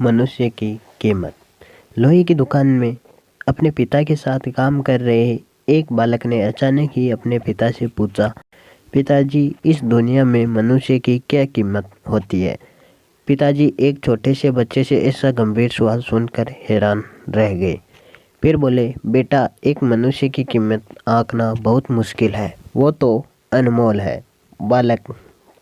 मनुष्य की कीमत। लोहे की दुकान में अपने पिता के साथ काम कर रहे एक बालक ने अचानक ही अपने पिता से पूछा, पिताजी, इस दुनिया में मनुष्य की क्या कीमत होती है? पिताजी एक छोटे से बच्चे से ऐसा गंभीर सवाल सुनकर हैरान रह गए। फिर बोले, बेटा, एक मनुष्य की कीमत आंकना बहुत मुश्किल है, वो तो अनमोल है। बालक,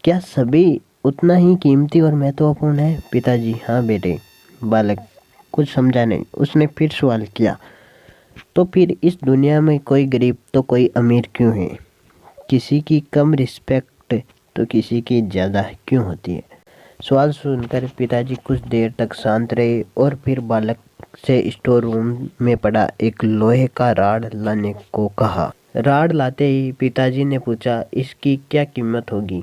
क्या सभी उतना ही कीमती और महत्वपूर्ण है? पिताजी, हाँ बेटे। बालक कुछ समझा नहीं, उसने फिर सवाल किया, तो फिर इस दुनिया में कोई गरीब तो कोई अमीर क्यों है? किसी की कम रिस्पेक्ट तो किसी की ज़्यादा क्यों होती है? सवाल सुनकर पिताजी कुछ देर तक शांत रहे और फिर बालक से स्टोर रूम में पड़ा एक लोहे का राड लाने को कहा। राड लाते ही पिताजी ने पूछा, इसकी क्या कीमत होगी?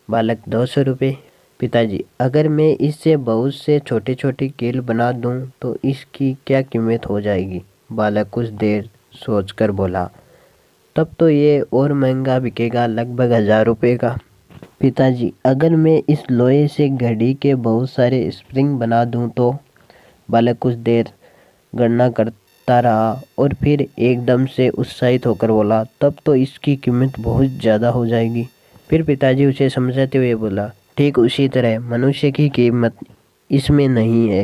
बालक, 200 रुपये। पिताजी, अगर मैं इससे बहुत से छोटे छोटे कील बना दूं तो इसकी क्या कीमत हो जाएगी? बालक कुछ देर सोचकर बोला, तब तो ये और महंगा बिकेगा, लगभग 1000 रुपये का। पिताजी, अगर मैं इस लोहे से घड़ी के बहुत सारे स्प्रिंग बना दूं तो? बालक कुछ देर गणना करता रहा और फिर एकदम से उत्साहित होकर बोला, तब तो इसकी कीमत बहुत ज़्यादा हो जाएगी। फिर पिताजी उसे समझाते हुए बोला, ठीक उसी तरह मनुष्य की कीमत इसमें नहीं है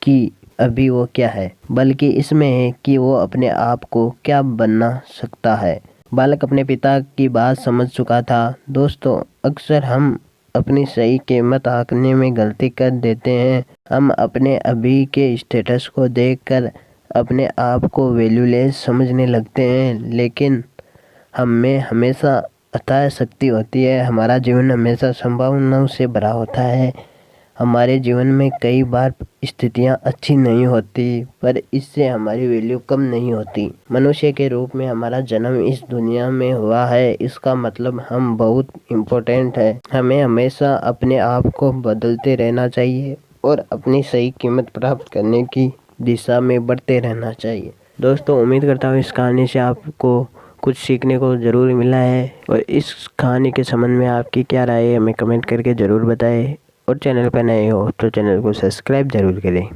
कि अभी वो क्या है, बल्कि इसमें है कि वो अपने आप को क्या बनना सकता है। बालक अपने पिता की बात समझ चुका था। दोस्तों, अक्सर हम अपनी सही कीमत आंकने में गलती कर देते हैं। हम अपने अभी के स्टेटस को देखकर अपने आप को वैल्यूलेस समझने लगते हैं, लेकिन हम में हमेशा अथाह शक्ति होती है। हमारा जीवन हमेशा संभावनाओं से भरा होता है। हमारे जीवन में कई बार स्थितियां अच्छी नहीं होती, पर इससे हमारी वैल्यू कम नहीं होती। मनुष्य के रूप में हमारा जन्म इस दुनिया में हुआ है, इसका मतलब हम बहुत इम्पोर्टेंट है। हमें हमेशा अपने आप को बदलते रहना चाहिए और अपनी सही कीमत प्राप्त करने की दिशा में बढ़ते रहना चाहिए। दोस्तों, उम्मीद करता हूँ इस कहानी से आपको कुछ सीखने को ज़रूर मिला है, और इस कहानी के संबंध में आपकी क्या राय है हमें कमेंट करके ज़रूर बताएं। और चैनल पर नए हो तो चैनल को सब्सक्राइब ज़रूर करें।